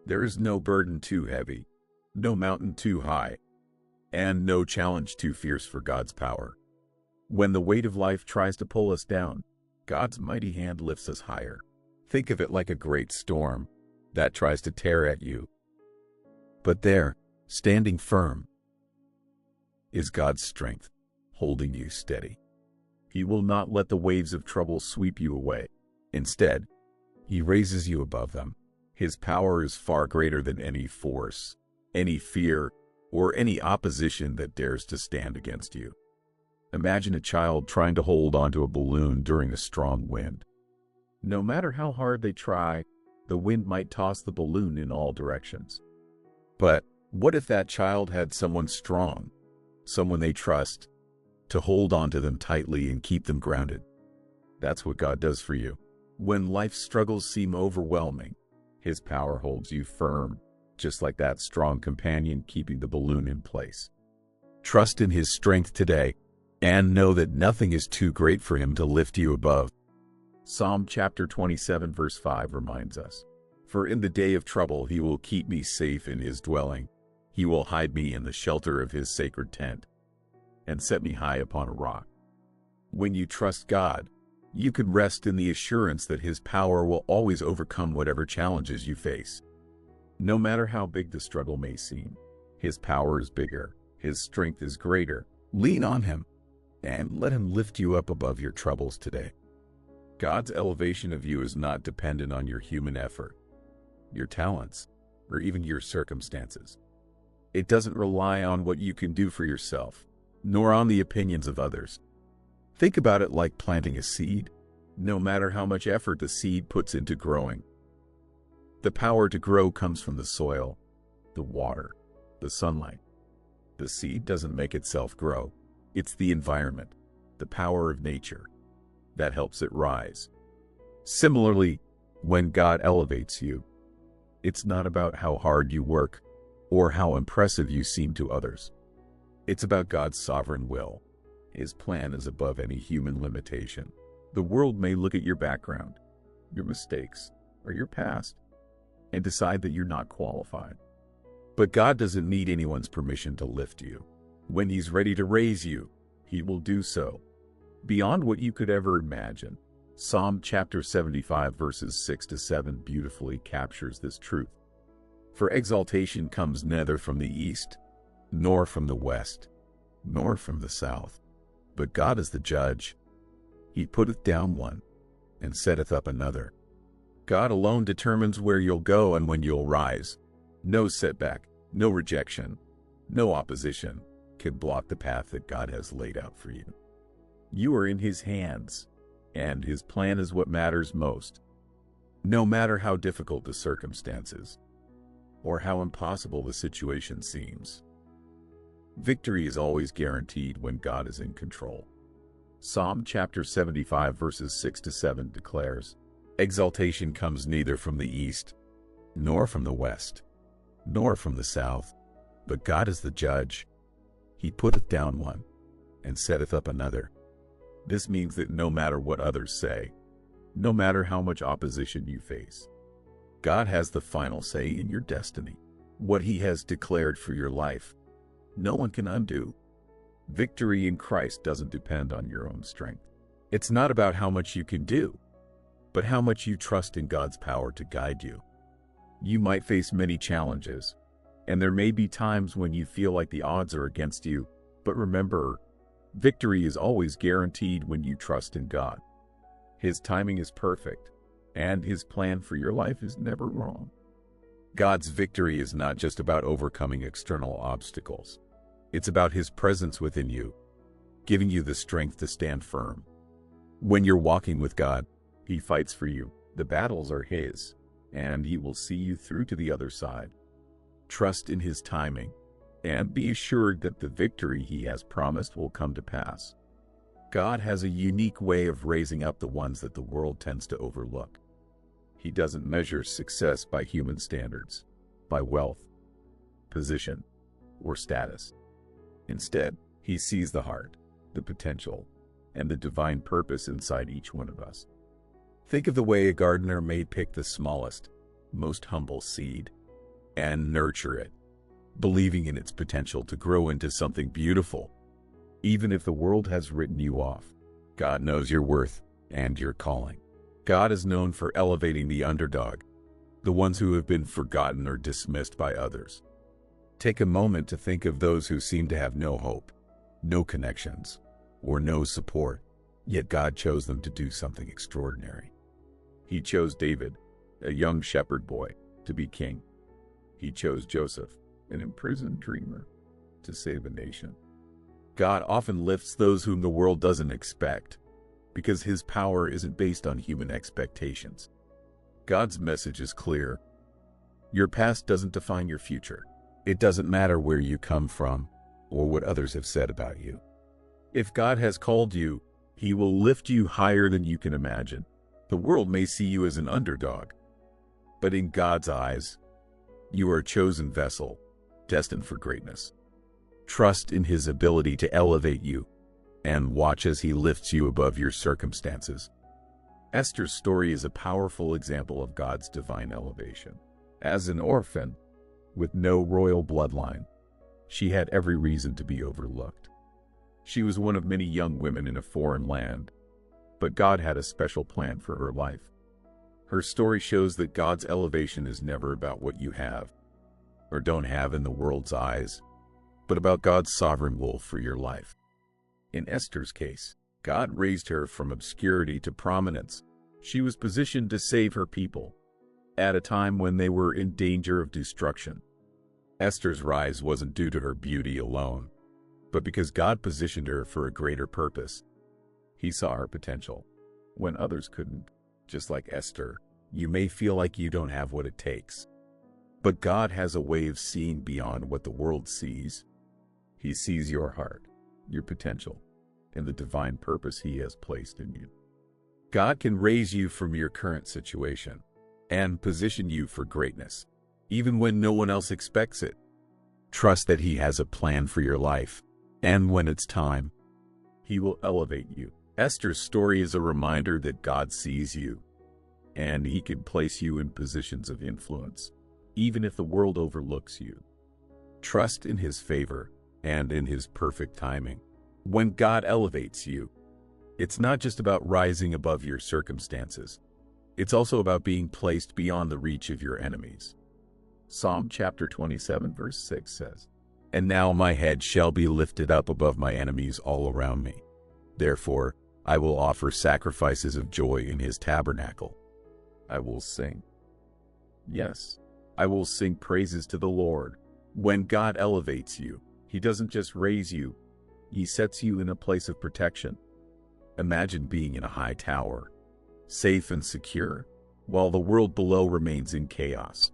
There is no burden too heavy, no mountain too high, and no challenge too fierce for God's power. When the weight of life tries to pull us down, God's mighty hand lifts us higher. Think of it like a great storm that tries to tear at you. But there, standing firm, is God's strength, holding you steady. He will not let the waves of trouble sweep you away. Instead, He raises you above them. His power is far greater than any force, any fear, or any opposition that dares to stand against you. Imagine a child trying to hold onto a balloon during a strong wind. No matter how hard they try, the wind might toss the balloon in all directions. But what if that child had someone strong, someone they trust, to hold onto them tightly and keep them grounded? That's what God does for you. When life's struggles seem overwhelming, His power holds you firm, just like that strong companion keeping the balloon in place. Trust in His strength today, and know that nothing is too great for Him to lift you above. Psalm chapter 27 verse 5 reminds us, "For in the day of trouble He will keep me safe in His dwelling. He will hide me in the shelter of His sacred tent, and set me high upon a rock." When you trust God, you can rest in the assurance that His power will always overcome whatever challenges you face. No matter how big the struggle may seem, His power is bigger, His strength is greater. Lean on Him, and let Him lift you up above your troubles today. God's elevation of you is not dependent on your human effort, your talents, or even your circumstances. It doesn't rely on what you can do for yourself, nor on the opinions of others. Think about it like planting a seed. No matter how much effort the seed puts into growing, the power to grow comes from the soil, the water, the sunlight. The seed doesn't make itself grow. It's the environment, the power of nature, that helps it rise. Similarly, when God elevates you, it's not about how hard you work or how impressive you seem to others. It's about God's sovereign will. His plan is above any human limitation. The world may look at your background, your mistakes, or your past, and decide that you're not qualified. But God doesn't need anyone's permission to lift you. When He's ready to raise you, He will do so, beyond what you could ever imagine. Psalm chapter 75 verses 6 to 7 beautifully captures this truth. "For exaltation comes neither from the east, nor from the west, nor from the south. But God is the judge. He putteth down one, and setteth up another." God alone determines where you'll go and when you'll rise. No setback, no rejection, no opposition can block the path that God has laid out for you. You are in His hands, and His plan is what matters most. No matter how difficult the circumstances, or how impossible the situation seems, victory is always guaranteed when God is in control. Psalm chapter 75 verses 6 to 7 declares, "Exaltation comes neither from the east, nor from the west, nor from the south, but God is the judge. He putteth down one, and setteth up another." This means that no matter what others say, no matter how much opposition you face, God has the final say in your destiny. What He has declared for your life, no one can undo. Victory in Christ doesn't depend on your own strength. It's not about how much you can do, but how much you trust in God's power to guide you. You might face many challenges, and there may be times when you feel like the odds are against you, but remember, victory is always guaranteed when you trust in God. His timing is perfect, and His plan for your life is never wrong. God's victory is not just about overcoming external obstacles. It's about His presence within you, giving you the strength to stand firm. When you're walking with God, He fights for you. The battles are His, and He will see you through to the other side. Trust in His timing, and be assured that the victory He has promised will come to pass. God has a unique way of raising up the ones that the world tends to overlook. He doesn't measure success by human standards, by wealth, position, or status. Instead, He sees the heart, the potential, and the divine purpose inside each one of us. Think of the way a gardener may pick the smallest, most humble seed, and nurture it, believing in its potential to grow into something beautiful. Even if the world has written you off, God knows your worth and your calling. God is known for elevating the underdog, the ones who have been forgotten or dismissed by others. Take a moment to think of those who seem to have no hope, no connections, or no support, yet God chose them to do something extraordinary. He chose David, a young shepherd boy, to be king. He chose Joseph, an imprisoned dreamer, to save a nation. God often lifts those whom the world doesn't expect, because his power isn't based on human expectations. God's message is clear. Your past doesn't define your future. It doesn't matter where you come from or what others have said about you. If God has called you, he will lift you higher than you can imagine. The world may see you as an underdog, but in God's eyes, you are a chosen vessel, destined for greatness. Trust in his ability to elevate you, and watch as he lifts you above your circumstances. Esther's story is a powerful example of God's divine elevation. As an orphan, with no royal bloodline, she had every reason to be overlooked. She was one of many young women in a foreign land, but God had a special plan for her life. Her story shows that God's elevation is never about what you have or don't have in the world's eyes, but about God's sovereign will for your life. In Esther's case, God raised her from obscurity to prominence. She was positioned to save her people at a time when they were in danger of destruction. Esther's rise wasn't due to her beauty alone, but because God positioned her for a greater purpose. He saw her potential when others couldn't. Just like Esther, you may feel like you don't have what it takes, but God has a way of seeing beyond what the world sees. He sees your heart, your potential, and the divine purpose he has placed in you. God can raise you from your current situation and position you for greatness, even when no one else expects it. Trust that he has a plan for your life, and when it's time, he will elevate you. Esther's story is a reminder that God sees you, and he can place you in positions of influence, even if the world overlooks you. Trust in his favor and in his perfect timing. When God elevates you, it's not just about rising above your circumstances. It's also about being placed beyond the reach of your enemies. Psalm chapter 27 verse 6 says, "And now my head shall be lifted up above my enemies all around me. Therefore I will offer sacrifices of joy in his tabernacle. I will sing. Yes, I will sing praises to the Lord." When God elevates you, he doesn't just raise you, he sets you in a place of protection. Imagine being in a high tower, safe and secure, while the world below remains in chaos.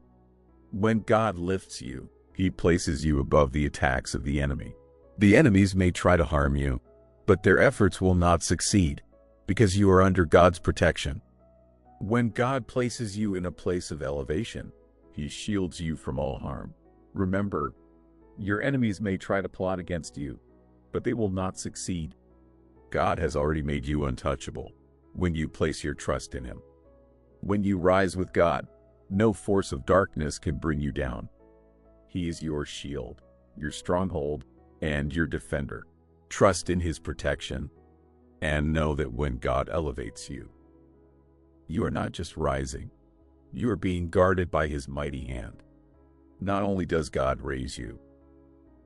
When God lifts you, he places you above the attacks of the enemy. The enemies may try to harm you, but their efforts will not succeed, because you are under God's protection. When God places you in a place of elevation, he shields you from all harm. Remember, your enemies may try to plot against you, but they will not succeed. God has already made you untouchable when you place your trust in him. When you rise with God, no force of darkness can bring you down. He is your shield, your stronghold, and your defender. Trust in his protection, and know that when God elevates you, you are not just rising, you are being guarded by his mighty hand. Not only does God raise you,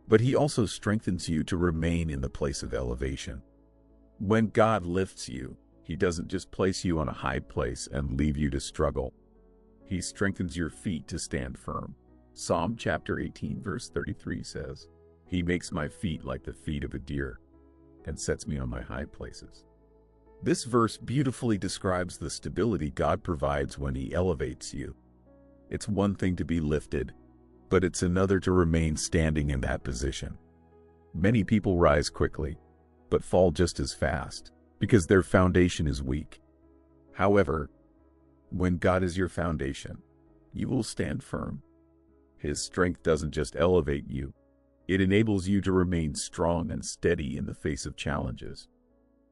but he also strengthens you to remain in the place of elevation. When God lifts you, he doesn't just place you on a high place and leave you to struggle. He strengthens your feet to stand firm. Psalm chapter 18 verse 33 says, "He makes my feet like the feet of a deer and sets me on my high places." This verse beautifully describes the stability God provides when he elevates you. It's one thing to be lifted, but it's another to remain standing in that position. Many people rise quickly, but fall just as fast, because their foundation is weak. However, when God is your foundation, you will stand firm. His strength doesn't just elevate you, it enables you to remain strong and steady in the face of challenges.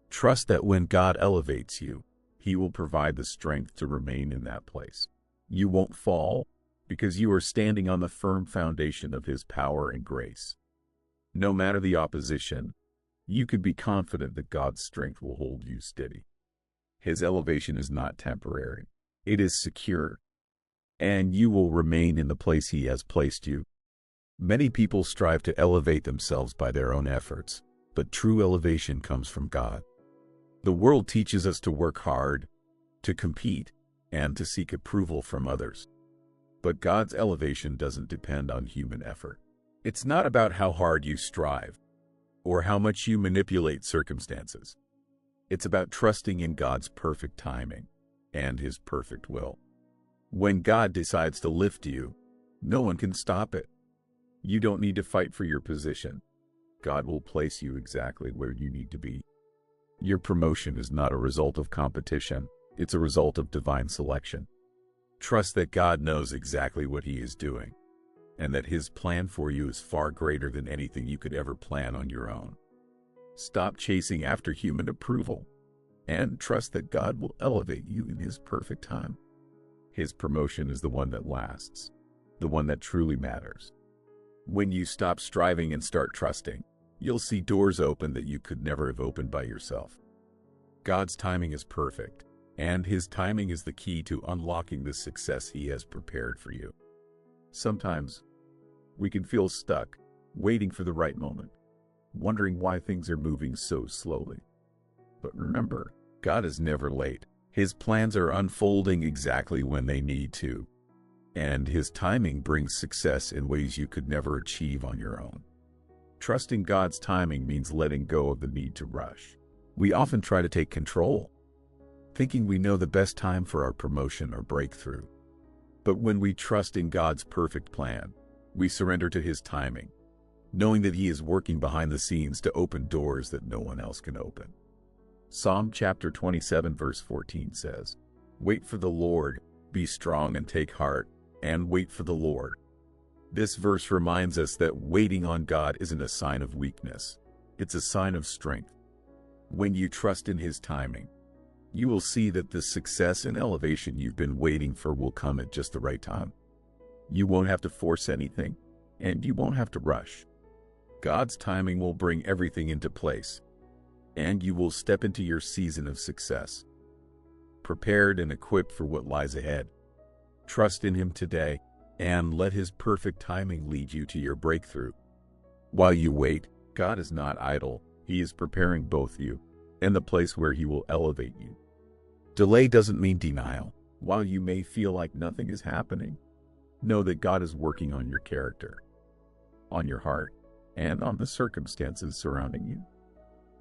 Trust that when God elevates you, he will provide the strength to remain in that place. You won't fall, because you are standing on the firm foundation of His power and grace. No matter the opposition, you can be confident that God's strength will hold you steady. His elevation is not temporary. It is secure, and you will remain in the place He has placed you. Many people strive to elevate themselves by their own efforts, but true elevation comes from God. The world teaches us to work hard, to compete, and to seek approval from others. But God's elevation doesn't depend on human effort. It's not about how hard you strive or how much you manipulate circumstances. It's about trusting in God's perfect timing and His perfect will. When God decides to lift you, no one can stop it. You don't need to fight for your position. God will place you exactly where you need to be. Your promotion is not a result of competition. It's a result of divine selection. Trust that God knows exactly what He is doing, and that His plan for you is far greater than anything you could ever plan on your own. Stop chasing after human approval, and trust that God will elevate you in His perfect time. His promotion is the one that lasts, the one that truly matters. When you stop striving and start trusting, you'll see doors open that you could never have opened by yourself. God's timing is perfect, and His timing is the key to unlocking the success He has prepared for you. Sometimes, we can feel stuck, waiting for the right moment, wondering why things are moving so slowly. But remember, God is never late. His plans are unfolding exactly when they need to, and His timing brings success in ways you could never achieve on your own. Trusting God's timing means letting go of the need to rush. We often try to take control, thinking we know the best time for our promotion or breakthrough. But when we trust in God's perfect plan, we surrender to His timing, knowing that He is working behind the scenes to open doors that no one else can open. Psalm chapter 27 verse 14 says, "Wait for the Lord, be strong and take heart, and wait for the Lord." This verse reminds us that waiting on God isn't a sign of weakness. It's a sign of strength. When you trust in His timing, you will see that the success and elevation you've been waiting for will come at just the right time. You won't have to force anything, and you won't have to rush. God's timing will bring everything into place, and you will step into your season of success, prepared and equipped for what lies ahead. Trust in Him today, and let His perfect timing lead you to your breakthrough. While you wait, God is not idle. He is preparing both you and the place where He will elevate you. Delay doesn't mean denial. While you may feel like nothing is happening, know that God is working on your character, on your heart, and on the circumstances surrounding you.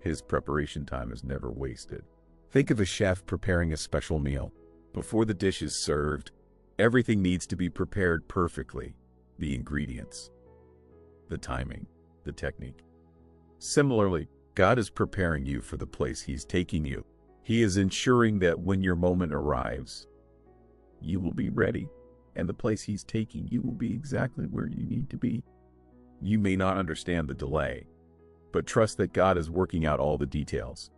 His preparation time is never wasted. Think of a chef preparing a special meal. Before the dish is served, everything needs to be prepared perfectly. The ingredients, the timing, the technique. Similarly, God is preparing you for the place He's taking you. He is ensuring that when your moment arrives, you will be ready, and the place He's taking you will be exactly where you need to be. You may not understand the delay, but trust that God is working out all the details,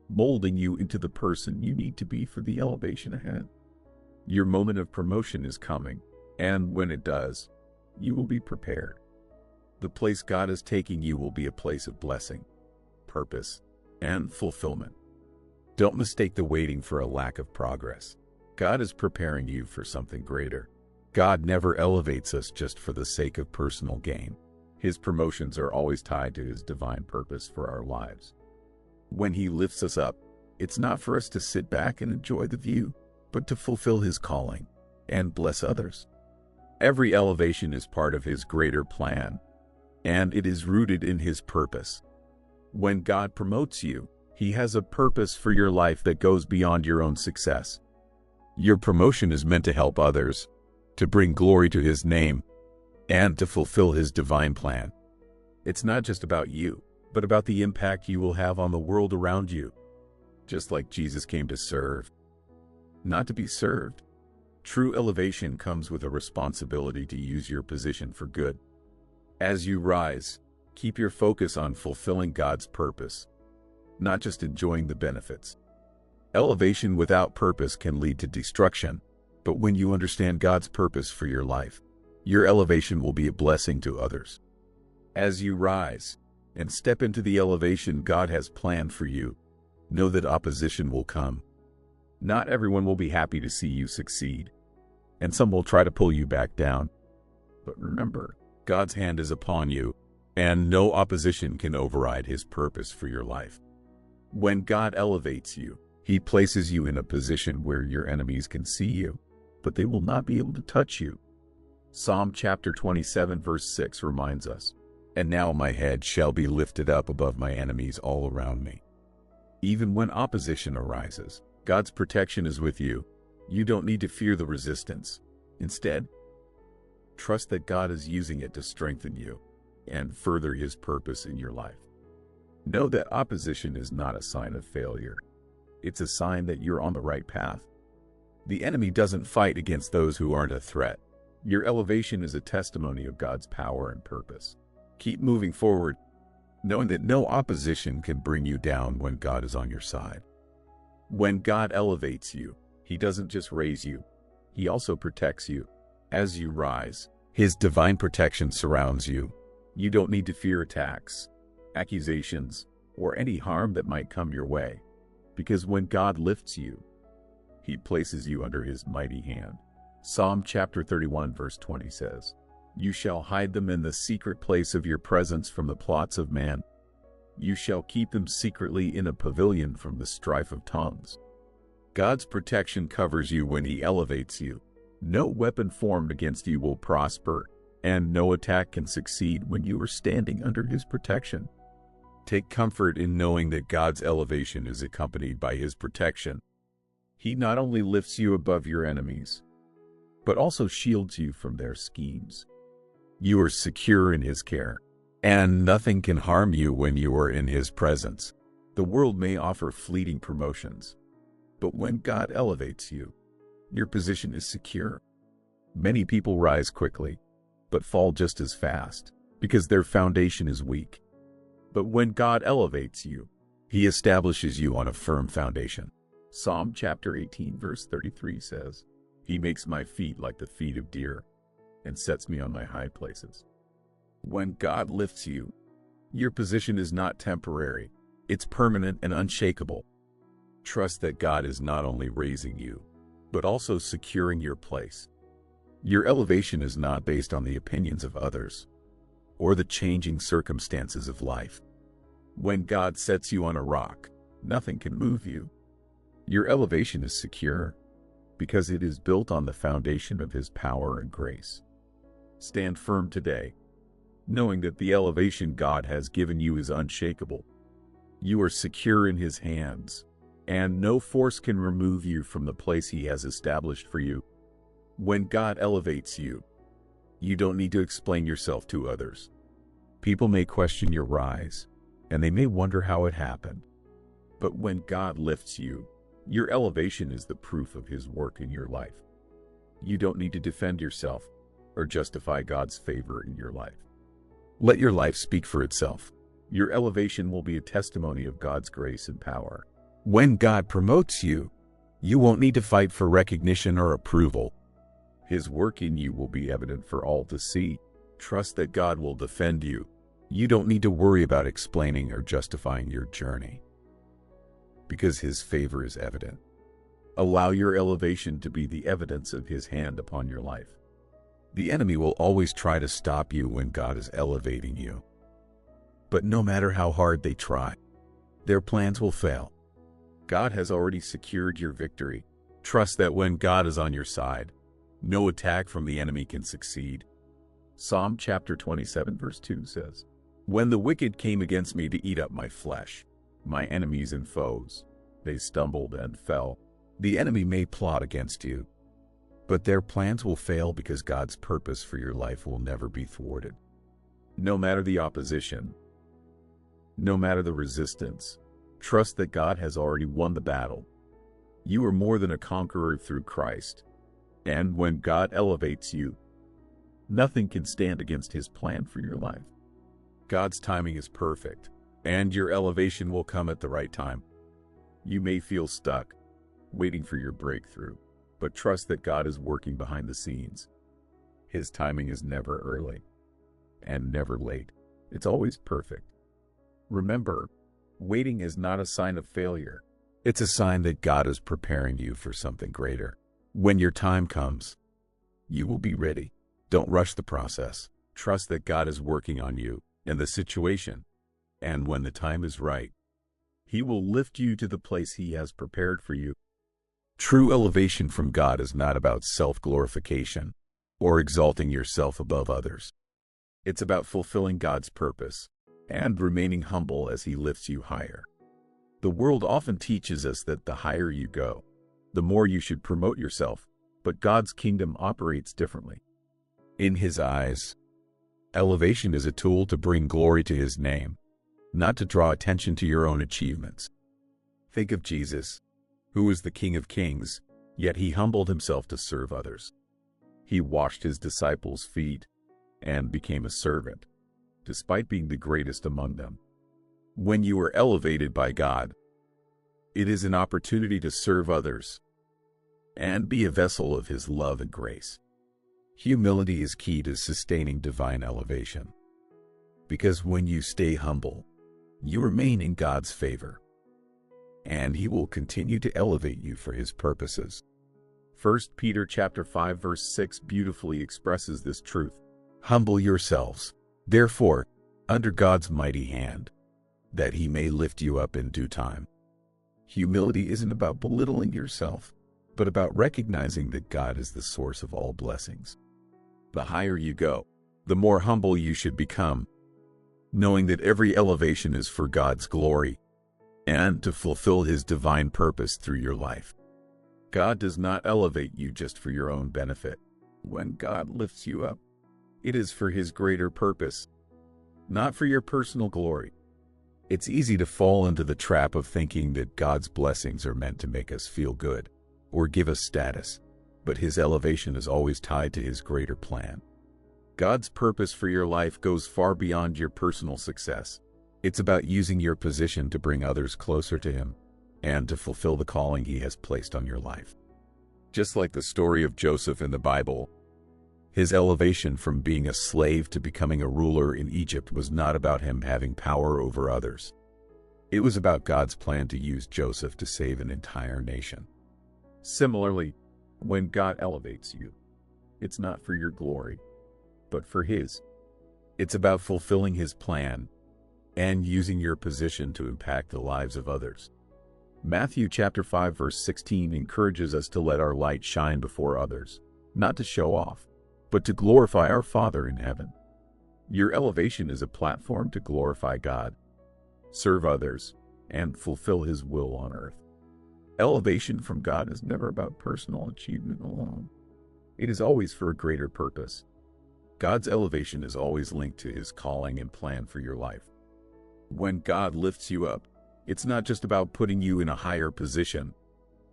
molding you into the person you need to be for the elevation ahead. Your moment of promotion is coming, and when it does, you will be prepared. The place God is taking you will be a place of blessing, purpose, and fulfillment. Don't mistake the waiting for a lack of progress. God is preparing you for something greater. God never elevates us just for the sake of personal gain. His promotions are always tied to His divine purpose for our lives. When He lifts us up, it's not for us to sit back and enjoy the view, but to fulfill His calling and bless others. Every elevation is part of His greater plan, and it is rooted in His purpose. When God promotes you, He has a purpose for your life that goes beyond your own success. Your promotion is meant to help others, to bring glory to His name, and to fulfill His divine plan. It's not just about you, but about the impact you will have on the world around you. Just like Jesus came to serve, not to be served. True elevation comes with a responsibility to use your position for good. As you rise, keep your focus on fulfilling God's purpose, not just enjoying the benefits. Elevation without purpose can lead to destruction, But when you understand God's purpose for your life, your elevation will be a blessing to others. As you rise and step into the elevation God has planned for you, know that opposition will come. Not everyone will be happy to see you succeed, and some will try to pull you back down. But remember, God's hand is upon you, and no opposition can override His purpose for your life. When God elevates you, He places you in a position where your enemies can see you, but they will not be able to touch you. Psalm chapter 27 verse 6 reminds us, "And now my head shall be lifted up above my enemies all around me." Even when opposition arises, God's protection is with you. You don't need to fear the resistance. Instead, trust that God is using it to strengthen you and further His purpose in your life. Know that opposition is not a sign of failure. It's a sign that you're on the right path. The enemy doesn't fight against those who aren't a threat. Your elevation is a testimony of God's power and purpose. Keep moving forward, knowing that no opposition can bring you down when God is on your side. When God elevates you, He doesn't just raise you, He also protects you. As you rise, His divine protection surrounds you. You don't need to fear attacks, accusations, or any harm that might come your way, because when God lifts you, He places you under His mighty hand. Psalm chapter 31 verse 20 says, "You shall hide them in the secret place of your presence from the plots of man. You shall keep them secretly in a pavilion from the strife of tongues." God's protection covers you when He elevates you. No weapon formed against you will prosper, and no attack can succeed when you are standing under His protection. Take comfort in knowing that God's elevation is accompanied by His protection. He not only lifts you above your enemies, but also shields you from their schemes. You are secure in His care, and nothing can harm you when you are in His presence. The world may offer fleeting promotions, but when God elevates you, your position is secure. Many people rise quickly, but fall just as fast, because their foundation is weak. But when God elevates you, He establishes you on a firm foundation. Psalm chapter 18 verse 33 says, "He makes my feet like the feet of deer, and sets me on my high places." When God lifts you, your position is not temporary, it's permanent and unshakable. Trust that God is not only raising you, but also securing your place. Your elevation is not based on the opinions of others, or the changing circumstances of life. When God sets you on a rock, nothing can move you. Your elevation is secure, because it is built on the foundation of His power and grace. Stand firm today, knowing that the elevation God has given you is unshakable. You are secure in His hands, and no force can remove you from the place He has established for you. When God elevates you, you don't need to explain yourself to others. People may question your rise, and they may wonder how it happened. But when God lifts you, your elevation is the proof of His work in your life. You don't need to defend yourself or justify God's favor in your life. Let your life speak for itself. Your elevation will be a testimony of God's grace and power. When God promotes you, you won't need to fight for recognition or approval. His work in you will be evident for all to see. Trust that God will defend you. You don't need to worry about explaining or justifying your journey, because His favor is evident. Allow your elevation to be the evidence of His hand upon your life. The enemy will always try to stop you when God is elevating you. But no matter how hard they try, their plans will fail. God has already secured your victory. Trust that when God is on your side, no attack from the enemy can succeed. Psalm chapter 27 verse 2 says, "When the wicked came against me to eat up my flesh, my enemies and foes, they stumbled and fell." The enemy may plot against you, but their plans will fail because God's purpose for your life will never be thwarted. No matter the opposition, no matter the resistance, trust that God has already won the battle. You are more than a conqueror through Christ, and when God elevates you, nothing can stand against His plan for your life. God's timing is perfect, and your elevation will come at the right time. You may feel stuck, waiting for your breakthrough, but trust that God is working behind the scenes. His timing is never early and never late. It's always perfect. Remember, waiting is not a sign of failure. It's a sign that God is preparing you for something greater. When your time comes, you will be ready. Don't rush the process. Trust that God is working on you and the situation, and when the time is right, He will lift you to the place He has prepared for you. True elevation from God is not about self-glorification or exalting yourself above others. It's about fulfilling God's purpose and remaining humble as He lifts you higher. The world often teaches us that the higher you go, the more you should promote yourself, but God's kingdom operates differently. In His eyes, elevation is a tool to bring glory to His name, not to draw attention to your own achievements. Think of Jesus, who was the King of Kings, yet He humbled Himself to serve others. He washed His disciples' feet and became a servant, despite being the greatest among them. When you are elevated by God, it is an opportunity to serve others and be a vessel of His love and grace. Humility is key to sustaining divine elevation, because when you stay humble, you remain in God's favor, and He will continue to elevate you for His purposes. 1 Peter chapter 5 verse 6 beautifully expresses this truth. Humble yourselves, therefore, under God's mighty hand, that He may lift you up in due time. Humility isn't about belittling yourself, but about recognizing that God is the source of all blessings. The higher you go, the more humble you should become, knowing that every elevation is for God's glory and to fulfill His divine purpose through your life. God does not elevate you just for your own benefit. When God lifts you up, it is for His greater purpose, not for your personal glory. It's easy to fall into the trap of thinking that God's blessings are meant to make us feel good or give us status, but His elevation is always tied to His greater plan. God's purpose for your life goes far beyond your personal success. It's about using your position to bring others closer to Him and to fulfill the calling He has placed on your life. Just like the story of Joseph in the Bible, his elevation from being a slave to becoming a ruler in Egypt was not about him having power over others. It was about God's plan to use Joseph to save an entire nation. Similarly, when God elevates you, it's not for your glory, but for His. It's about fulfilling His plan and using your position to impact the lives of others. Matthew chapter 5 verse 16 encourages us to let our light shine before others, not to show off, but to glorify our Father in heaven. Your elevation is a platform to glorify God, serve others, and fulfill His will on earth. Elevation from God is never about personal achievement alone. It is always for a greater purpose. God's elevation is always linked to His calling and plan for your life. When God lifts you up, it's not just about putting you in a higher position,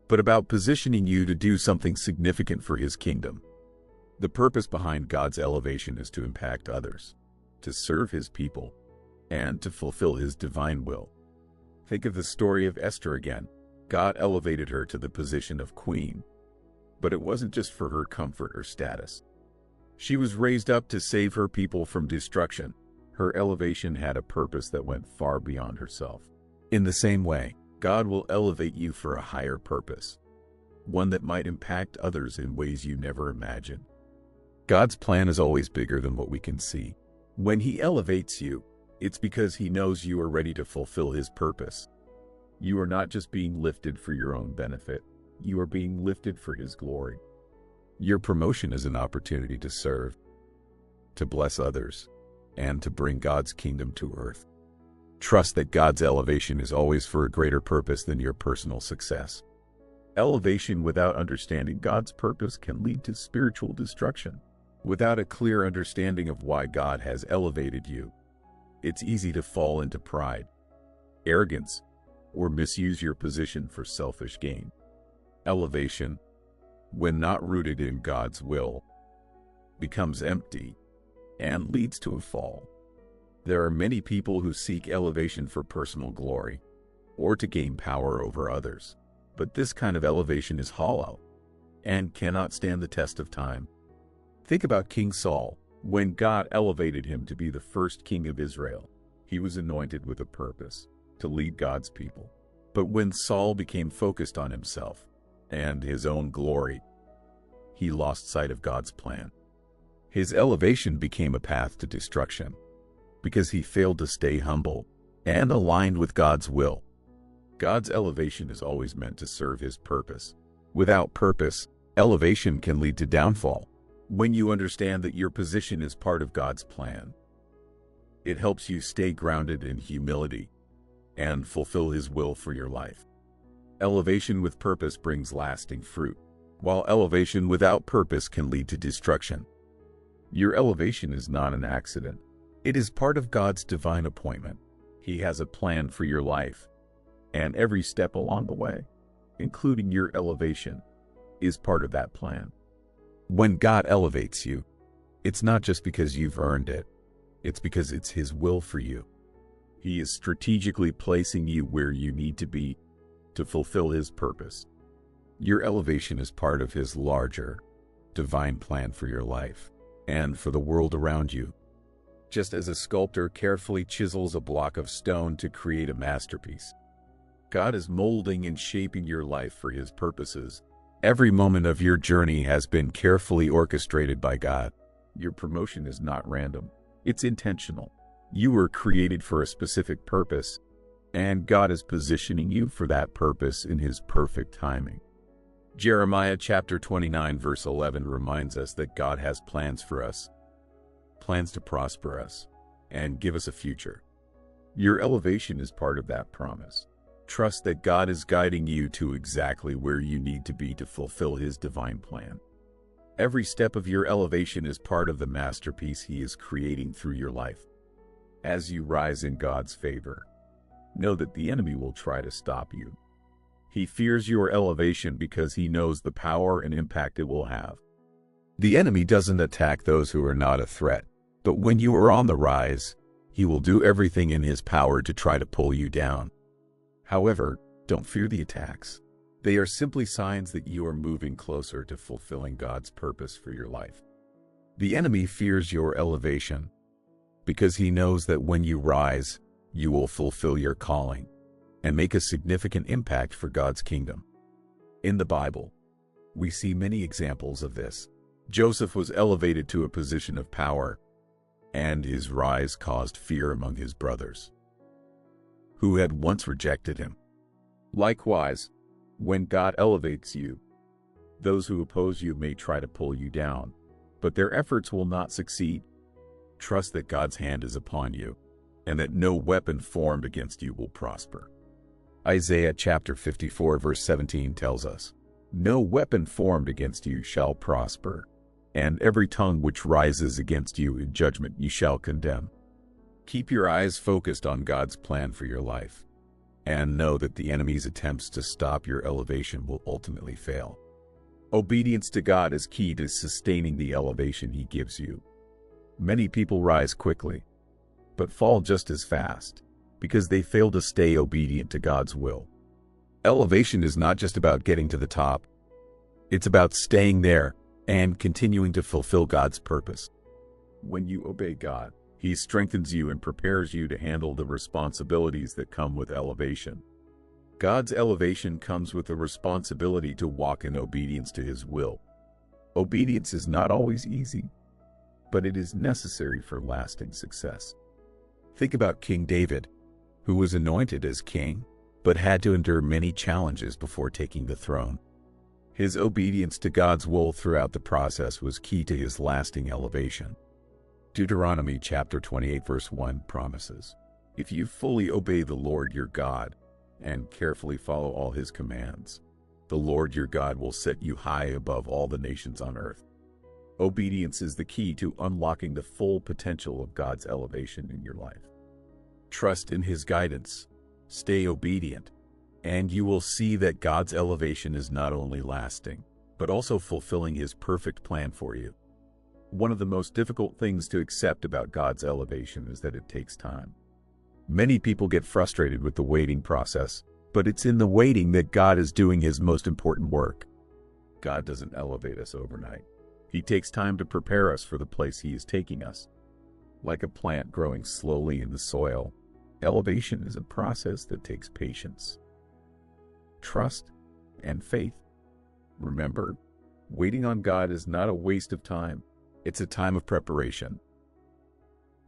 but about positioning you to do something significant for His kingdom. The purpose behind God's elevation is to impact others, to serve His people, and to fulfill His divine will. Think of the story of Esther again. God elevated her to the position of queen, but it wasn't just for her comfort or status. She was raised up to save her people from destruction. Her elevation had a purpose that went far beyond herself. In the same way, God will elevate you for a higher purpose, one that might impact others in ways you never imagined. God's plan is always bigger than what we can see. When He elevates you, it's because He knows you are ready to fulfill His purpose. You are not just being lifted for your own benefit, you are being lifted for His glory. Your promotion is an opportunity to serve, to bless others, and to bring God's kingdom to earth. Trust that God's elevation is always for a greater purpose than your personal success. Elevation without understanding God's purpose can lead to spiritual destruction. Without a clear understanding of why God has elevated you, it's easy to fall into pride, arrogance, or misuse your position for selfish gain. Elevation, when not rooted in God's will, becomes empty and leads to a fall. There are many people who seek elevation for personal glory or to gain power over others, but this kind of elevation is hollow. and cannot stand the test of time. Think about King Saul. When God elevated him to be the first king of Israel, he was anointed with a purpose to lead God's people. But when Saul became focused on himself and his own glory, he lost sight of God's plan. His elevation became a path to destruction because he failed to stay humble and aligned with God's will. God's elevation is always meant to serve his purpose. Without purpose, elevation can lead to downfall. When you understand that your position is part of God's plan, it helps you stay grounded in humility and fulfill his will for your life. Elevation with purpose brings lasting fruit, while elevation without purpose can lead to destruction. Your elevation is not an accident. It is part of God's divine appointment. He has a plan for your life, and every step along the way, including your elevation, is part of that plan. When God elevates you, it's not just because you've earned it. It's because it's his will for you. He is strategically placing you where you need to be to fulfill his purpose. Your elevation is part of his larger, divine plan for your life and for the world around you. Just as a sculptor carefully chisels a block of stone to create a masterpiece, God is molding and shaping your life for his purposes. Every moment of your journey has been carefully orchestrated by God. Your promotion is not random. It's intentional. You were created for a specific purpose, and God is positioning you for that purpose in his perfect timing. Jeremiah chapter 29 verse 11 reminds us that God has plans for us, plans to prosper us, and give us a future. Your elevation is part of that promise. Trust that God is guiding you to exactly where you need to be to fulfill his divine plan. Every step of your elevation is part of the masterpiece he is creating through your life. As you rise in God's favor, know that the enemy will try to stop you. He fears your elevation because he knows the power and impact it will have. The enemy doesn't attack those who are not a threat, but when you are on the rise, he will do everything in his power to try to pull you down. However, don't fear the attacks. They are simply signs that you are moving closer to fulfilling God's purpose for your life. The enemy fears your elevation because he knows that when you rise, you will fulfill your calling and make a significant impact for God's kingdom. In the Bible, we see many examples of this. Joseph was elevated to a position of power, and his rise caused fear among his brothers, who had once rejected him. Likewise, when God elevates you, those who oppose you may try to pull you down, but their efforts will not succeed. Trust that God's hand is upon you, and that no weapon formed against you will prosper. Isaiah chapter 54 verse 17 tells us, "No weapon formed against you shall prosper, and every tongue which rises against you in judgment you shall condemn." Keep your eyes focused on God's plan for your life, and know that the enemy's attempts to stop your elevation will ultimately fail. Obedience to God is key to sustaining the elevation he gives you. Many people rise quickly, but fall just as fast, because they fail to stay obedient to God's will. Elevation is not just about getting to the top. It's about staying there and continuing to fulfill God's purpose. When you obey God, he strengthens you and prepares you to handle the responsibilities that come with elevation. God's elevation comes with the responsibility to walk in obedience to his will. Obedience is not always easy, but it is necessary for lasting success. Think about King David, who was anointed as king, but had to endure many challenges before taking the throne. His obedience to God's will throughout the process was key to his lasting elevation. Deuteronomy chapter 28 verse 1 promises, "If you fully obey the Lord your God and carefully follow all his commands, the Lord your God will set you high above all the nations on earth." Obedience is the key to unlocking the full potential of God's elevation in your life. Trust in his guidance, stay obedient, and you will see that God's elevation is not only lasting, but also fulfilling his perfect plan for you. One of the most difficult things to accept about God's elevation is that it takes time. Many people get frustrated with the waiting process, but it's in the waiting that God is doing his most important work. God doesn't elevate us overnight. He takes time to prepare us for the place He is taking us. Like a plant growing slowly in the soil, elevation is a process that takes patience, trust, and faith. Remember, waiting on God is not a waste of time. It's a time of preparation,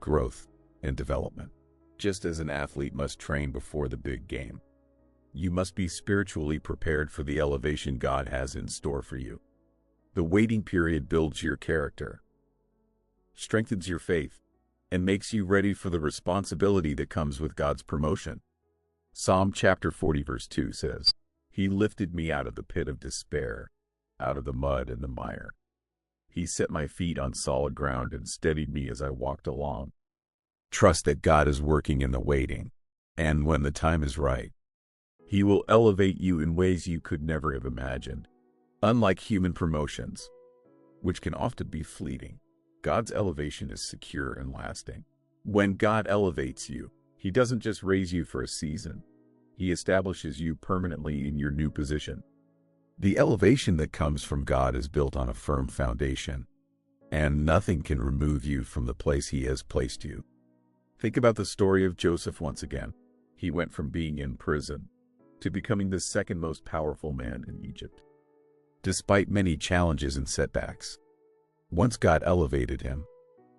growth, and development. Just as an athlete must train before the big game, you must be spiritually prepared for the elevation God has in store for you. The waiting period builds your character, strengthens your faith, and makes you ready for the responsibility that comes with God's promotion. Psalm chapter 40 verse 2 says, "He lifted me out of the pit of despair, out of the mud and the mire. He set my feet on solid ground and steadied me as I walked along." Trust that God is working in the waiting, and when the time is right, He will elevate you in ways you could never have imagined. Unlike human promotions, which can often be fleeting, God's elevation is secure and lasting. When God elevates you, He doesn't just raise you for a season. He establishes you permanently in your new position. The elevation that comes from God is built on a firm foundation, and nothing can remove you from the place He has placed you. Think about the story of Joseph once again. He went from being in prison to becoming the second most powerful man in Egypt, despite many challenges and setbacks. Once God elevated him,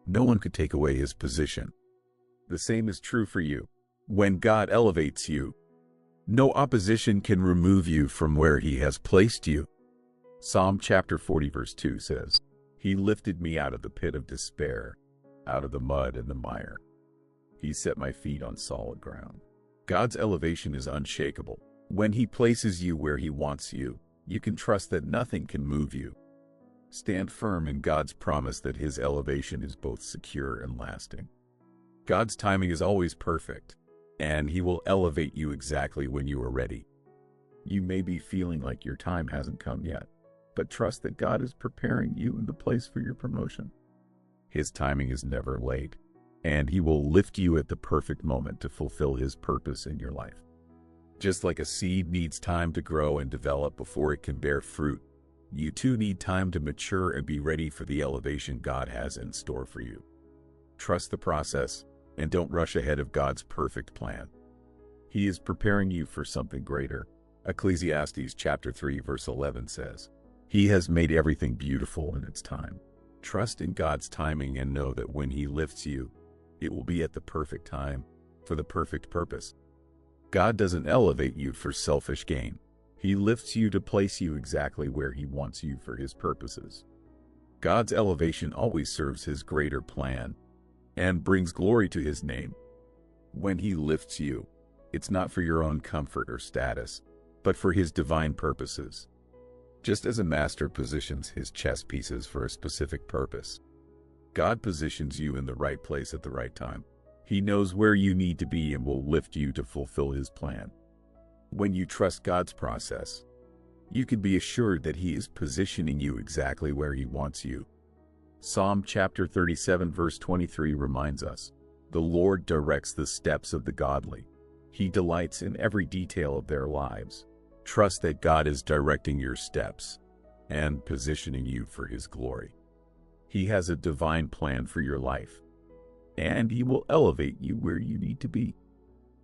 no one could take away his position. The same is true for you. When God elevates you, no opposition can remove you from where He has placed you. Psalm chapter 40 verse 2 says, "He lifted me out of the pit of despair, out of the mud and the mire. He set my feet on solid ground." God's elevation is unshakable. When He places you where He wants you, you can trust that nothing can move you. Stand firm in God's promise that His elevation is both secure and lasting. God's timing is always perfect, and He will elevate you exactly when you are ready. You may be feeling like your time hasn't come yet, but trust that God is preparing you in the place for your promotion. His timing is never late, and He will lift you at the perfect moment to fulfill His purpose in your life. Just like a seed needs time to grow and develop before it can bear fruit, you too need time to mature and be ready for the elevation God has in store for you. Trust the process and don't rush ahead of God's perfect plan. He is preparing you for something greater. Ecclesiastes chapter 3 verse 11 says, "He has made everything beautiful in its time." Trust in God's timing and know that when He lifts you, it will be at the perfect time, for the perfect purpose. God doesn't elevate you for selfish gain. He lifts you to place you exactly where He wants you for His purposes. God's elevation always serves His greater plan and brings glory to His name. When He lifts you, it's not for your own comfort or status, but for His divine purposes. Just as a master positions his chess pieces for a specific purpose, God positions you in the right place at the right time. He knows where you need to be and will lift you to fulfill His plan. When you trust God's process, you can be assured that He is positioning you exactly where He wants you. Psalm chapter 37 verse 23 reminds us, "The Lord directs the steps of the godly. He delights in every detail of their lives." Trust that God is directing your steps and positioning you for His glory. He has a divine plan for your life, and He will elevate you where you need to be.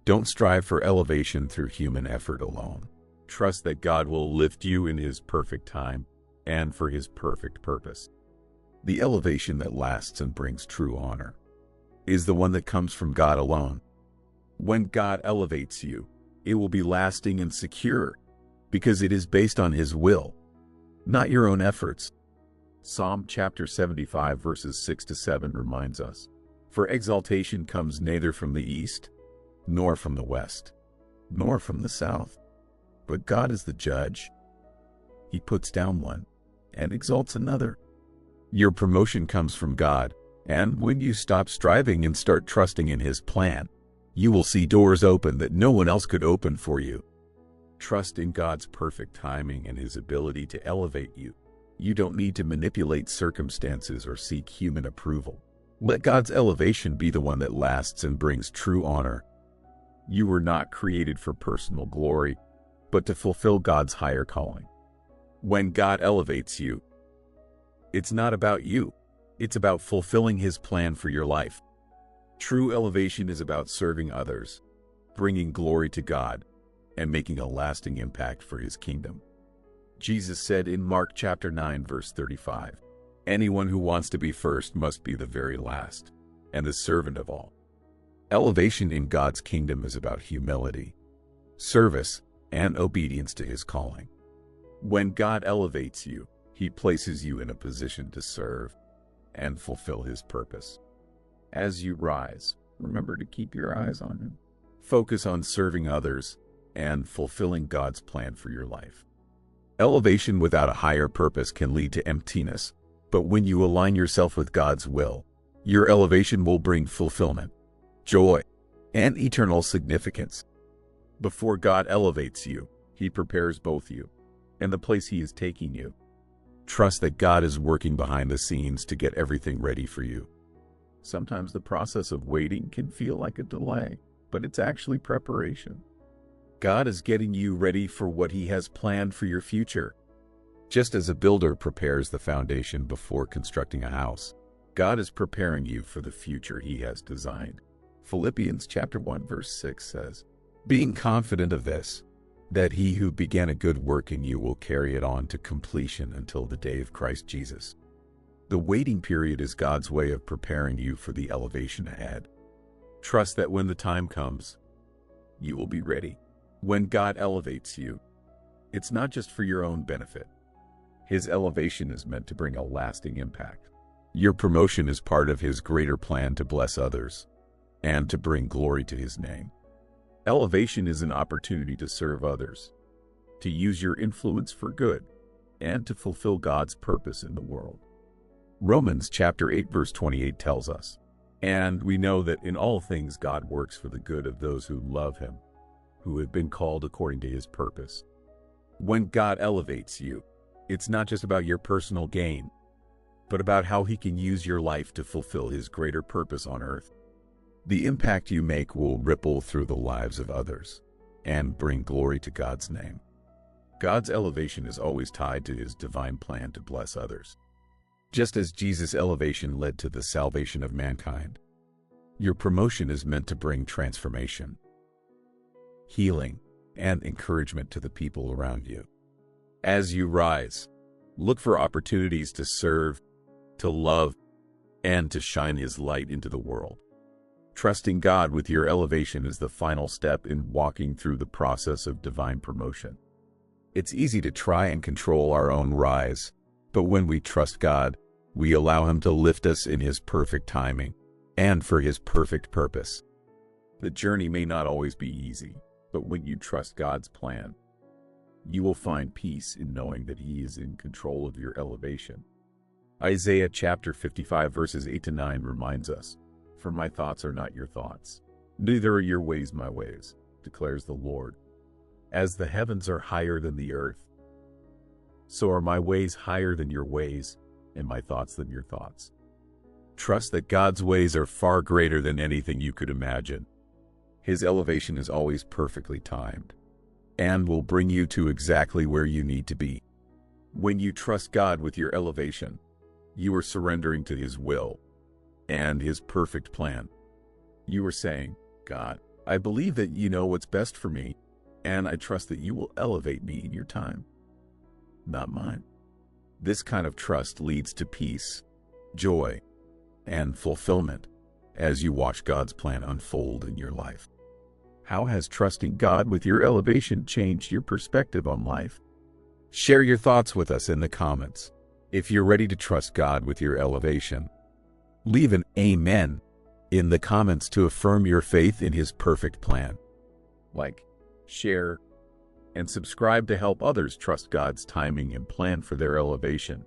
Don't strive for elevation through human effort alone. Trust that God will lift you in His perfect time and for His perfect purpose. The elevation that lasts and brings true honor is the one that comes from God alone. When God elevates you, it will be lasting and secure because it is based on His will, not your own efforts. Psalm chapter 75 verses 6 to 7 reminds us, "For exaltation comes neither from the east, nor from the west, nor from the south. But God is the judge. He puts down one and exalts another." Your promotion comes from God, and when you stop striving and start trusting in His plan, you will see doors open that no one else could open for you. Trust in God's perfect timing and His ability to elevate you. You don't need to manipulate circumstances or seek human approval. Let God's elevation be the one that lasts and brings true honor. You were not created for personal glory, but to fulfill God's higher calling. When God elevates you, it's not about you. It's about fulfilling His plan for your life. True elevation is about serving others, bringing glory to God, and making a lasting impact for His kingdom. Jesus said in Mark chapter 9, verse 35, "Anyone who wants to be first must be the very last, and the servant of all." Elevation in God's kingdom is about humility, service, and obedience to His calling. When God elevates you, He places you in a position to serve and fulfill His purpose. As you rise, remember to keep your eyes on Him. Focus on serving others and fulfilling God's plan for your life. Elevation without a higher purpose can lead to emptiness, but when you align yourself with God's will, your elevation will bring fulfillment, joy, and eternal significance. Before God elevates you, He prepares both you and the place He is taking you. Trust that God is working behind the scenes to get everything ready for you. Sometimes the process of waiting can feel like a delay, but it's actually preparation. God is getting you ready for what He has planned for your future. Just as a builder prepares the foundation before constructing a house, God is preparing you for the future He has designed. Philippians chapter 1 verse 6 says, "Being confident of this, that He who began a good work in you will carry it on to completion until the day of Christ Jesus." The waiting period is God's way of preparing you for the elevation ahead. Trust that when the time comes, you will be ready. When God elevates you, it's not just for your own benefit. His elevation is meant to bring a lasting impact. Your promotion is part of His greater plan to bless others and to bring glory to His name. Elevation is an opportunity to serve others, to use your influence for good, and to fulfill God's purpose in the world. Romans chapter 8 verse 28 tells us, "And we know that in all things God works for the good of those who love Him, who have been called according to His purpose." When God elevates you, it's not just about your personal gain, but about how He can use your life to fulfill His greater purpose on earth. The impact you make will ripple through the lives of others and bring glory to God's name. God's elevation is always tied to His divine plan to bless others. Just as Jesus' elevation led to the salvation of mankind, your promotion is meant to bring transformation, healing, and encouragement to the people around you. As you rise, look for opportunities to serve, to love, and to shine His light into the world. Trusting God with your elevation is the final step in walking through the process of divine promotion. It's easy to try and control our own rise, but when we trust God, we allow Him to lift us in His perfect timing and for His perfect purpose. The journey may not always be easy, but when you trust God's plan, you will find peace in knowing that He is in control of your elevation. Isaiah chapter 55 verses 8 to 9 reminds us, "For my thoughts are not your thoughts, neither are your ways my ways, declares the Lord. As the heavens are higher than the earth, so are my ways higher than your ways, and my thoughts than your thoughts." Trust that God's ways are far greater than anything you could imagine. His elevation is always perfectly timed and will bring you to exactly where you need to be. When you trust God with your elevation, you are surrendering to His will and His perfect plan. You are saying, "God, I believe that you know what's best for me, and I trust that you will elevate me in your time, not mine." This kind of trust leads to peace, joy, and fulfillment as you watch God's plan unfold in your life. How has trusting God with your elevation changed your perspective on life? Share your thoughts with us in the comments. If you're ready to trust God with your elevation, leave an amen in the comments to affirm your faith in His perfect plan. Like, share, and subscribe to help others trust God's timing and plan for their elevation.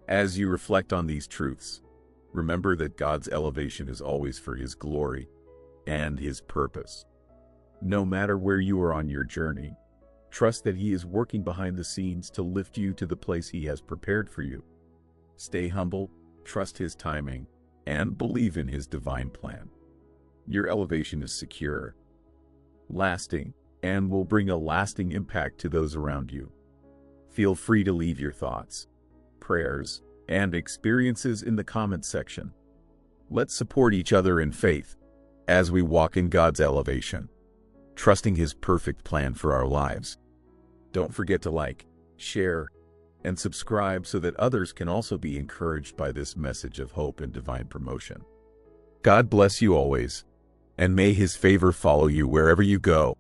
As you reflect on these truths, remember that God's elevation is always for His glory and His purpose. No matter where you are on your journey, trust that He is working behind the scenes to lift you to the place He has prepared for you. Stay humble, trust His timing, and believe in His divine plan. Your elevation is secure, lasting, and will bring a lasting impact to those around you. Feel free to leave your thoughts, prayers, and experiences in the comments section. Let's support each other in faith as we walk in God's elevation, trusting His perfect plan for our lives. Don't forget to like, share, and subscribe so that others can also be encouraged by this message of hope and divine promotion. God bless you always, and may His favor follow you wherever you go.